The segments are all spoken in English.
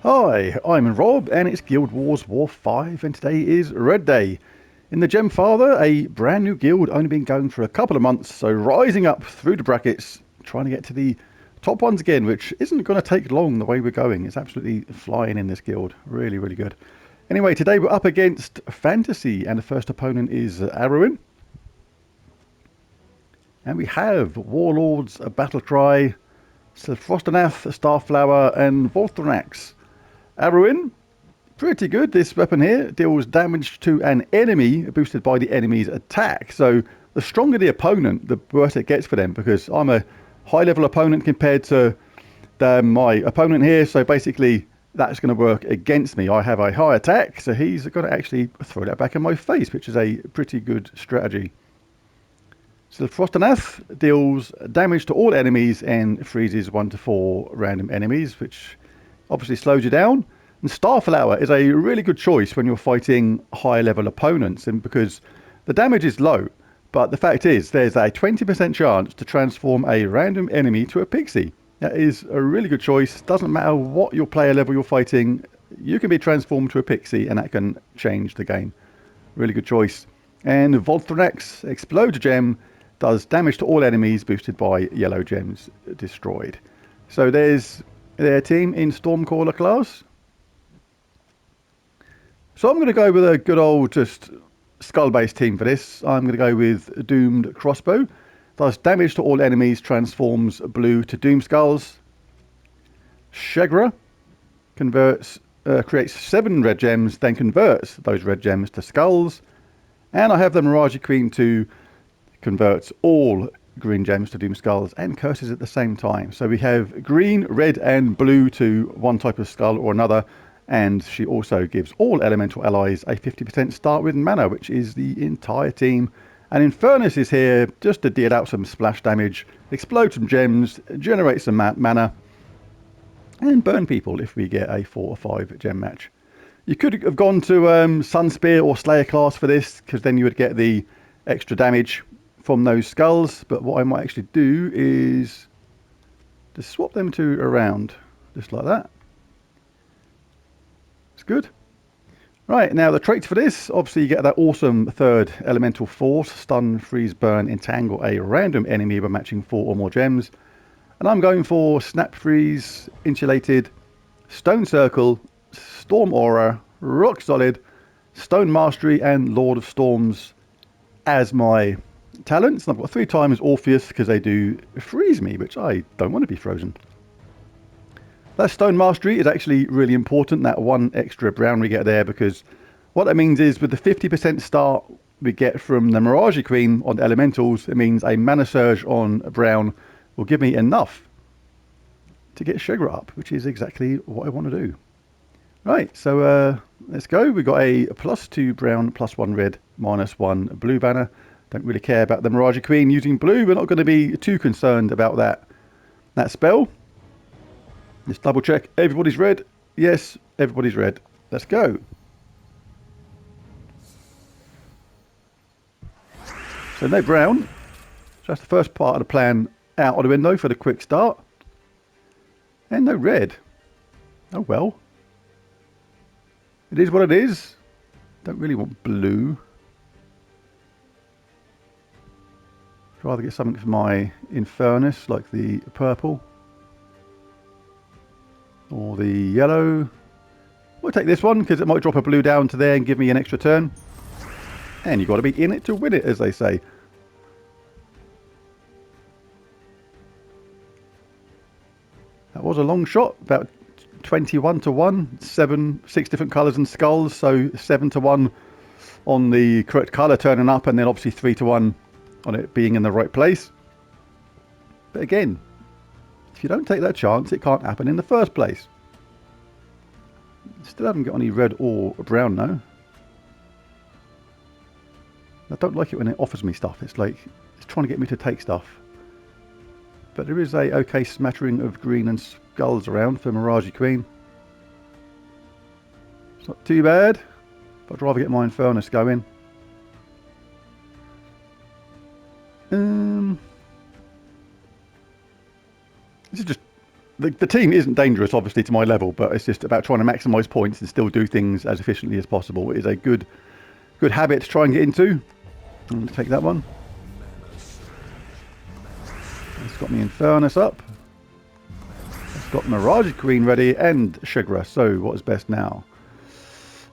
Hi, I'm Rob and it's Guild Wars War 5 and today is Red Day. In the Gem Father, a brand new guild, only been going for a couple of months, so rising up through the brackets, trying to get to the top ones again, which isn't going to take long the way we're going. It's absolutely flying in this guild. Really, really good. Anyway, today we're up against Fantasy and the first opponent is Arwen. And we have Warlords, a Battle Cry, Frostenath, Starflower and Volthrax. Arwen, pretty good. This weapon here deals damage to an enemy boosted by the enemy's attack. So the stronger the opponent, the worse it gets for them, because I'm a high level opponent compared to my opponent here. So basically that's going to work against me. I have a high attack, so he's going to actually throw that back in my face, which is a pretty good strategy. So the Frostenath deals damage to all enemies and freezes 1 to 4 random enemies, which obviously slows you down. And Starflower is a really good choice when you're fighting high level opponents, and because the damage is low, but the fact is there's a 20% chance to transform a random enemy to a pixie. That is a really good choice. Doesn't matter what your player level you're fighting, you can be transformed to a pixie and that can change the game. Really good choice. And Volthrax Exploder Gem does damage to all enemies boosted by yellow gems destroyed. So there's their team in Stormcaller class. So I'm going to go with a good old just skull-based team for this. I'm going to go with Doomed Crossbow. Does damage to all enemies, transforms blue to Doom Skulls. Shegra converts, creates 7 red gems, then converts those red gems to skulls. And I have the Mirage Queen to converts all green gems to Doom Skulls and curses at the same time. So we have green, red and blue to one type of skull or another, and she also gives all elemental allies a 50% start with mana, which is the entire team. And Infernus is here just to deal out some splash damage, explode some gems, generate some mana, and burn people if we get a 4 or 5 gem match. You could have gone to Sunspear or Slayer class for this, because then you would get the extra damage from those skulls, but what I might actually do is just swap them two around, just like that. It's good. Right, now the traits for this, obviously you get that awesome third elemental force, stun, freeze, burn, entangle a random enemy by matching 4 or more gems. And I'm going for snap freeze, insulated, stone circle, storm aura, rock solid, stone mastery and Lord of Storms as my talents. And I've got 3 times Orpheus because they do freeze me, which I don't want to be frozen. That stone mastery is actually really important, that 1 extra brown we get there, because what that means is with the 50% start we get from the Mirage Queen on the elementals, it means a mana surge on brown will give me enough to get Shegra up, which is exactly what I want to do. Right, so let's go. We've got a +2 brown, +1 red, -1 blue banner. Don't really care about the Mirage Queen using blue. We're not going to be too concerned about that spell. Let's double check. Everybody's red. Yes, everybody's red. Let's go. So no brown. So that's the first part of the plan out of the window for the quick start. And no red. Oh well. It is what it is. Don't really want blue. I'd rather get something for my Infernus, like the purple. Or the yellow. We'll take this one because it might drop a blue down to there and give me an extra turn. And you've got to be in it to win it, as they say. That was a long shot, about 21 to 1, 6 different colours and skulls, so 7 to 1 on the correct colour turning up, and then obviously 3 to 1 on it being in the right place. But again, if you don't take that chance, it can't happen in the first place. Still haven't got any red or brown though. I don't like it when it offers me stuff. It's like it's trying to get me to take stuff. But there is a okay smattering of green and skulls around for Mirage Queen. It's not too bad, but I'd rather get my Infernus going. This is just the team isn't dangerous, obviously, to my level, but it's just about trying to maximise points and still do things as efficiently as possible. It is a good habit to try and get into. I'm going to take that one. It's got me Infernus up. It's got Mirage Queen ready and Shigra. So what is best now?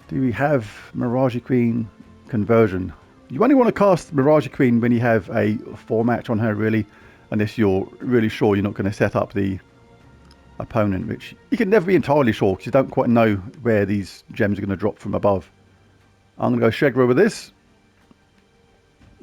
Do we have Mirage Queen conversion? You only want to cast Mirage Queen when you have a 4 match on her, really, unless you're really sure you're not going to set up the opponent, which you can never be entirely sure because you don't quite know where these gems are going to drop from above. I'm going to go Shegra with this.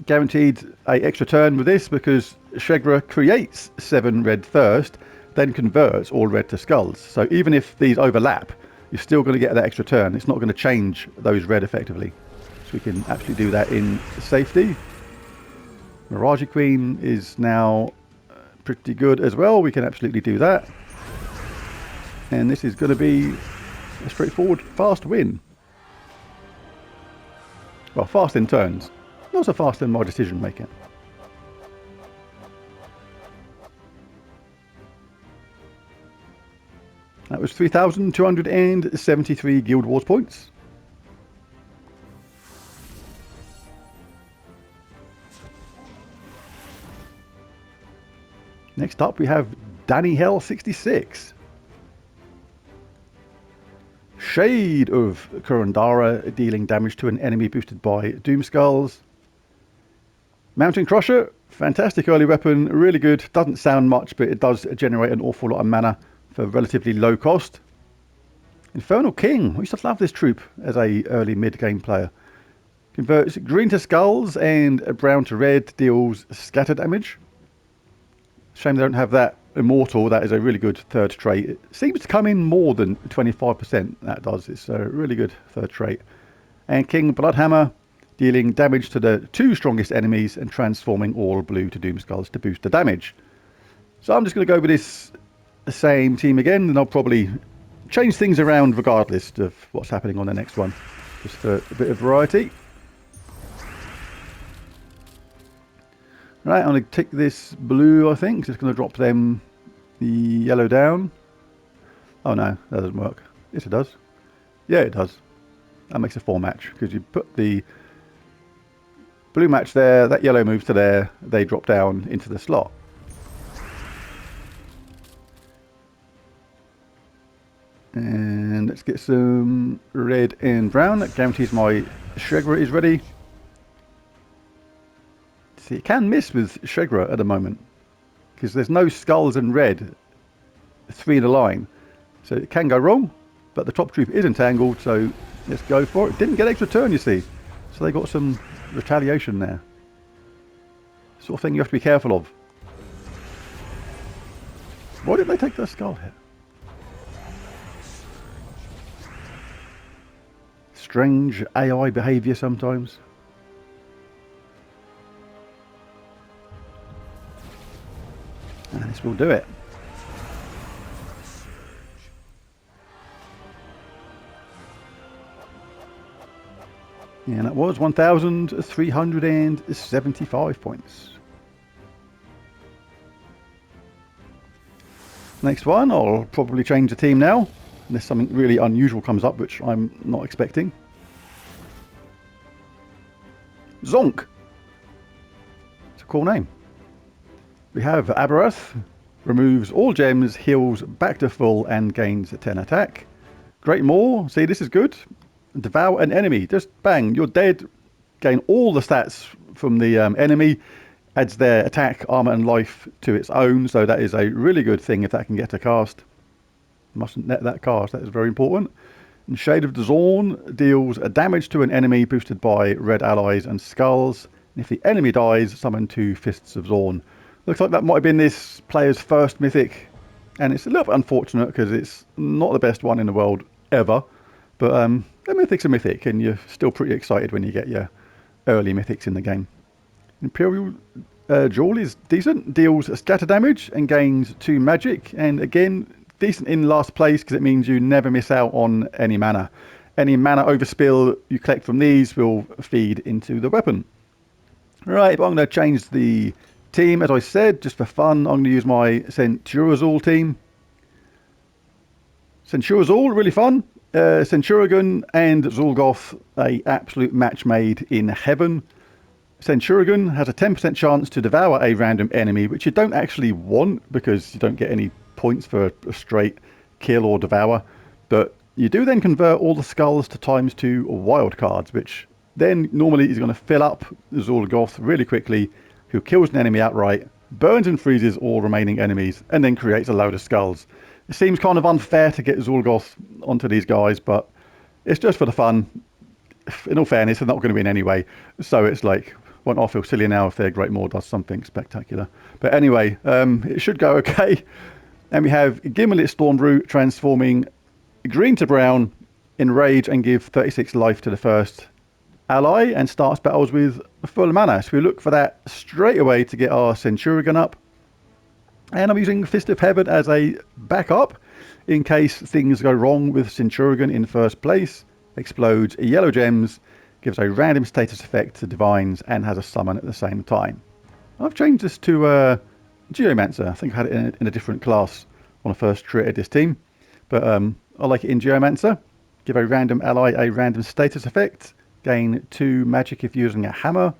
Guaranteed a extra turn with this because Shegra creates 7 red first, then converts all red to skulls. So even if these overlap, you're still going to get that extra turn. It's not going to change those red effectively. So we can actually do that in safety. Mirage Queen is now pretty good as well. We can absolutely do that. And this is going to be a straightforward fast win. Well, fast in turns. Not so fast in my decision making. That was 3,273 Guild Wars points. Next up we have Danny Hell 66. Shade of Kurandara, dealing damage to an enemy boosted by Doom Skulls. Mountain Crusher, fantastic early weapon, really good. Doesn't sound much, but it does generate an awful lot of mana for relatively low cost. Infernal King, I used to love this troop as a early mid-game player. Converts green to skulls and brown to red, deals scatter damage. Shame they don't have that Immortal. That is a really good third trait. It seems to come in more than 25%, that does. It's a really good third trait. And King Bloodhammer, dealing damage to the 2 strongest enemies and transforming all blue to Doom Skulls to boost the damage. So I'm just going to go with this same team again, and I'll probably change things around regardless of what's happening on the next one, just for a bit of variety. Right, I'm going to take this blue, I think. Just going to drop them the yellow down. Oh no, that doesn't work. Yes, it does. Yeah, it does. That makes a 4 match, because you put the blue match there, that yellow moves to there, they drop down into the slot. And let's get some red and brown. That guarantees my Shegra is ready. See, it can miss with Shegra at the moment, because there's no skulls and red 3 in a line. So it can go wrong, but the top troop is entangled, so let's go for it. Didn't get extra turn, you see. So they got some retaliation there. Sort of thing you have to be careful of. Why did they take their skull hit? Strange AI behaviour sometimes. And this will do it. And that was 1,375 points. Next one, I'll probably change the team now, unless something really unusual comes up, which I'm not expecting. Zonk! It's a cool name. We have Abarath, removes all gems, heals back to full, and gains 10 attack. Great Maw, see, this is good. Devour an enemy, just bang, you're dead. Gain all the stats from the enemy, adds their attack, armor, and life to its own, so that is a really good thing if that can get a cast. Mustn't net that cast, that is very important. And Shade of the Zorn deals damage to an enemy boosted by red allies and skulls. And if the enemy dies, summon 2 Fists of Zorn. Looks like that might have been this player's first mythic, and it's a little bit unfortunate because it's not the best one in the world ever. But a mythic's a mythic, and you're still pretty excited when you get your early mythics in the game. Imperial Jewel is decent, deals scatter damage and gains 2 magic, and again, decent in last place because it means you never miss out on any mana. Any mana overspill you collect from these will feed into the weapon. Right, but I'm going to change the Team, as I said, just for fun, I'm going to use my Centurazul team. Centurazul, really fun. Centurion and Zul'Goth, a absolute match made in heaven. Centurion has a 10% chance to devour a random enemy, which you don't actually want because you don't get any points for a straight kill or devour. But you do then convert all the skulls to ×2 wild cards, which then normally is going to fill up Zul'Goth really quickly, who kills an enemy outright, burns and freezes all remaining enemies, and then creates a load of skulls. It seems kind of unfair to get Zul'Goth onto these guys, but it's just for the fun. In all fairness, they're not going to win anyway, so it's like, won't I feel silly now if their Great Maw does something spectacular. But anyway, it should go okay. And we have Gimlet Stormbrew transforming green to brown, enrage and give 36 life to the first ally, and starts battles with full mana. So we look for that straight away to get our Centurion up. And I'm using Fist of Heaven as a backup in case things go wrong with Centurion in first place. Explodes yellow gems, gives a random status effect to divines, and has a summon at the same time. I've changed this to Geomancer. I think I had it in a different class when I first created this team. But I like it in Geomancer. Give a random ally a random status effect. Gain 2 magic if using a hammer.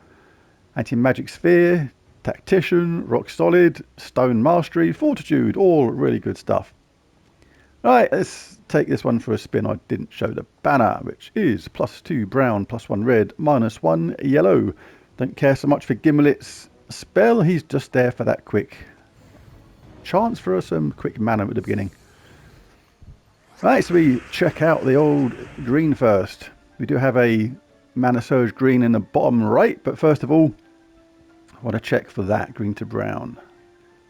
Anti-magic sphere. Tactician. Rock solid. Stone mastery. Fortitude. All really good stuff. Right, let's take this one for a spin. I didn't show the banner, which is +2 brown, +1 red, -1 yellow. Don't care so much for Gimlet's spell. He's just there for that quick chance for some quick mana at the beginning. Right, so we check out the old green first. We do have a mana surge green in the bottom right, but first of all, I want to check for that green to brown.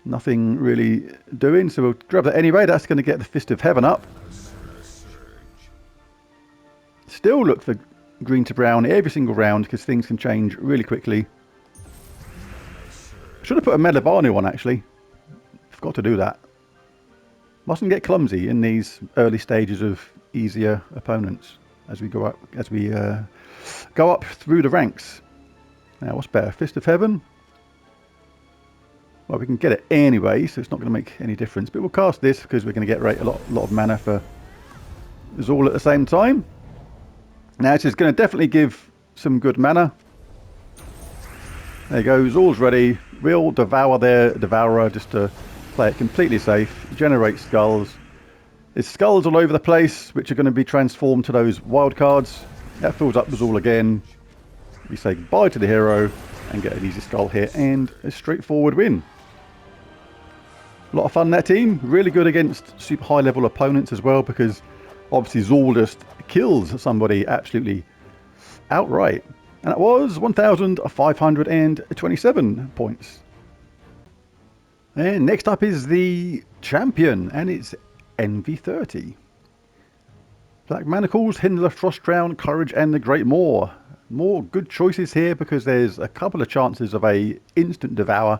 Nothing really doing, so we'll grab that anyway. That's going to get the Fist of Heaven up. Still look for green to brown every single round because things can change really quickly. Should have put a Melibanu on actually. Forgot to do that. Mustn't get clumsy in these early stages of easier opponents as we go up through the ranks. Now, what's better, Fist of Heaven? Well, we can get it anyway, so it's not going to make any difference. But we'll cast this because we're going to get a lot of mana for Zul at the same time. Now, this is going to definitely give some good mana. There you go, Zul's ready. We'll devour their Devourer just to play it completely safe. Generate skulls. There's skulls all over the place, which are going to be transformed to those wild cards. That fills up Zul again. We say goodbye to the hero and get an easy skull hit and a straightforward win. A lot of fun, that team. Really good against super high level opponents as well, because obviously Zul just kills somebody absolutely outright. And that was 1,527 points. And next up is the champion, and it's NV30. Black Manacles, Hyndla, Frostcrown, Courage, and the Great Maw. More good choices here because there's a couple of chances of a instant devour.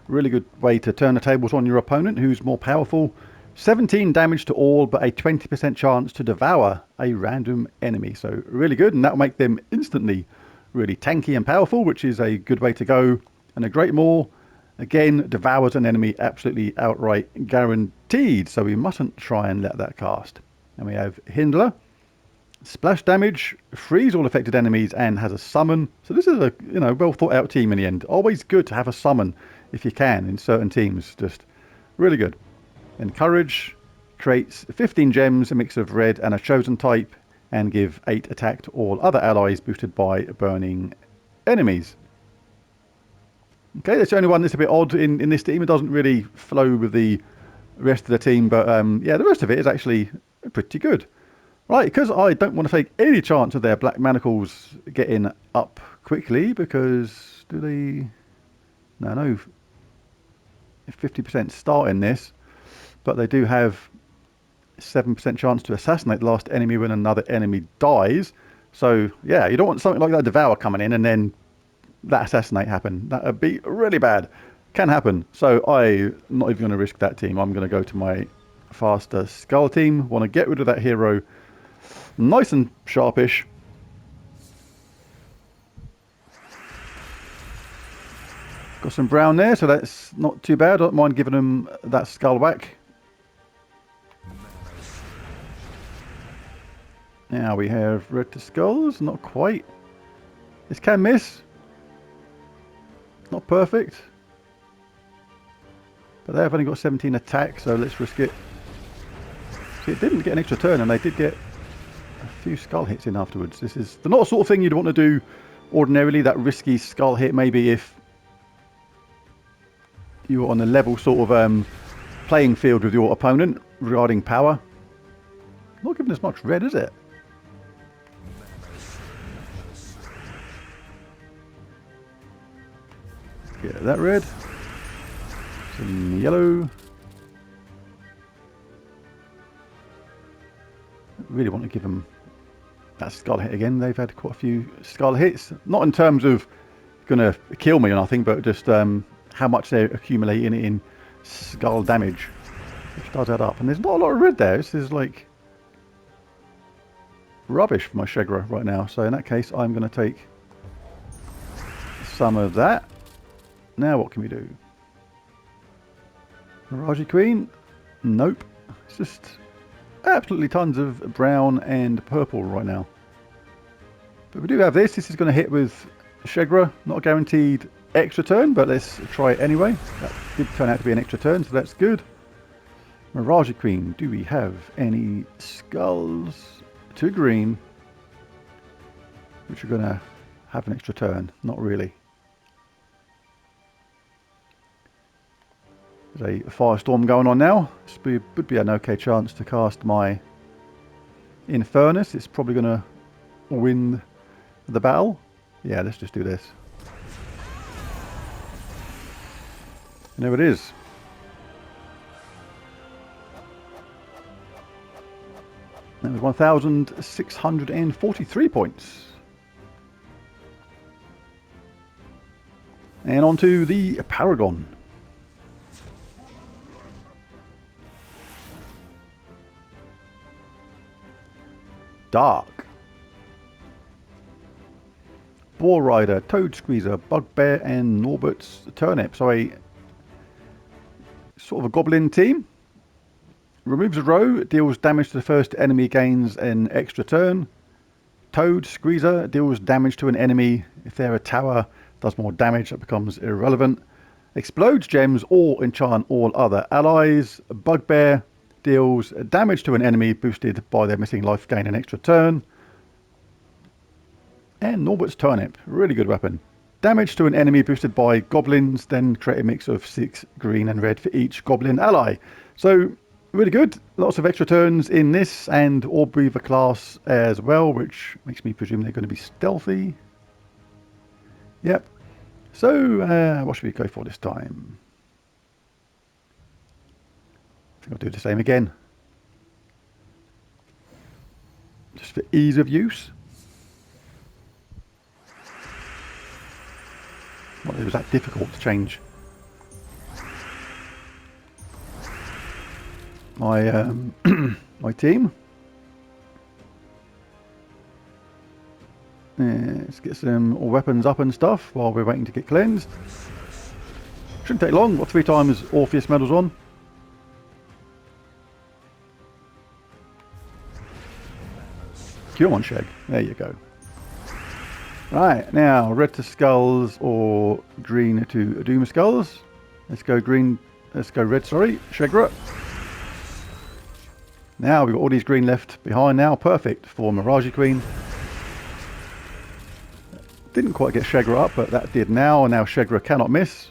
Really good way to turn the tables on your opponent who's more powerful. 17 damage to all, but a 20% chance to devour a random enemy. So really good, and that'll make them instantly really tanky and powerful, which is a good way to go. And a Great Maw, again, devours an enemy absolutely outright guaranteed. So we mustn't try and let that cast. And we have Hyndla. Splash damage, freeze all affected enemies, and has a summon. So this is a well thought out team in the end. Always good to have a summon if you can in certain teams. Just really good. And Courage creates 15 gems, a mix of red and a chosen type, and give 8 attack to all other allies boosted by burning enemies. Okay, that's the only one that's a bit odd in this team. It doesn't really flow with the rest of the team, but yeah, the rest of it is actually pretty good. Right, because I don't want to take any chance of their Black Manacles getting up quickly, because do they... No, 50% start in this, but they do have 7% chance to assassinate the last enemy when another enemy dies. So, yeah, you don't want something like that Devour coming in and then that assassinate happen. That would be really bad. Can happen. So I'm not even going to risk that team. I'm going to go to my faster Skull team. Want to get rid of that hero nice and sharpish. Got some brown there, so that's not too bad. I don't mind giving them that skull whack. Now we have red to skulls, not quite. This can miss. Not perfect. But they've only got 17 attack, so let's risk it. See, it didn't get an extra turn, and they did get a few skull hits in afterwards. This is the not the sort of thing you'd want to do ordinarily, that risky skull hit, maybe if you were on a level sort of playing field with your opponent regarding power. Not giving us much red, is it? Get that red. Some yellow. Really want to give them that skull hit again. They've had quite a few skull hits. Not in terms of going to kill me or nothing, but just how much they're accumulating in skull damage. Which does add up. And there's not a lot of red there. This is like rubbish for my Shegra right now. So in that case, I'm going to take some of that. Now what can we do? Miraji Queen? Nope. It's just absolutely tons of brown and purple right now. But we do have this. This is going to hit with Shegra. Not a guaranteed extra turn, but let's try it anyway. That did turn out to be an extra turn, so that's good. Miraji Queen. Do we have any skulls to green which are going to have an extra turn? Not really. There's a firestorm going on now. This would be an okay chance to cast my Infernus. It's probably going to win the battle. Yeah, let's just do this. And there it is. That was 1,643 points. And on to the Paragon. Dark. Boar Rider, Toad Squeezer, Bugbear and Norbert's Turnip. So a sort of a goblin team. Removes a row, deals damage to the first enemy, gains an extra turn. Toad Squeezer deals damage to an enemy. If they're a tower, does more damage, that becomes irrelevant. Explodes gems or enchant all other allies. Bugbear deals damage to an enemy boosted by their missing life, gain an extra turn. And Norbert's Turnip, really good weapon. Damage to an enemy boosted by goblins, then create a mix of 6 green and red for each goblin ally. So really good. Lots of extra turns in this, and Orbreather class as well, which makes me presume they're going to be stealthy. Yep. So what should we go for this time? I think I'll do the same again. Just for ease of use. Well, it was that difficult to change my my team. Let's get some weapons up and stuff while we're waiting to get cleansed. Shouldn't take long. Got 3 times Orpheus medals on. Come on, Sheg. There you go. Right, now red to skulls or green to Doom skulls. Let's go green. Let's go red. Sorry, Shegra. Now we've got all these green left behind. Now perfect for Miraji Queen. Didn't quite get Shegra up, but that did now. And now Shegra cannot miss.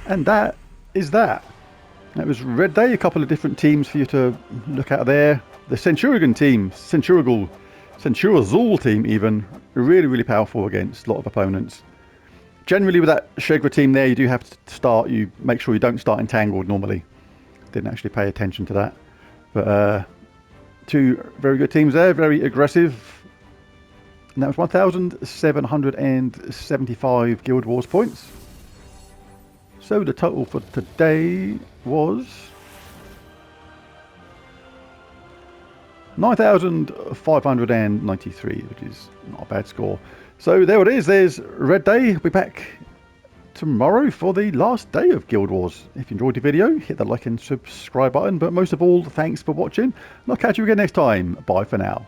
And that is that. That was Red Day. A couple of different teams for you to look at there. The Centurion team, Centurazul team even, really, really powerful against a lot of opponents. Generally with that Shegra team there, you do have to start, you make sure you don't start entangled normally. Didn't actually pay attention to that. But 2 very good teams there, very aggressive. And that was 1,775 Guild Wars points. So the total for today was 9,593, which is not a bad score. So there it is. There's Red Day. I'll be back tomorrow for the last day of Guild Wars. If you enjoyed the video, hit the like and subscribe button. But most of all, thanks for watching. And I'll catch you again next time. Bye for now.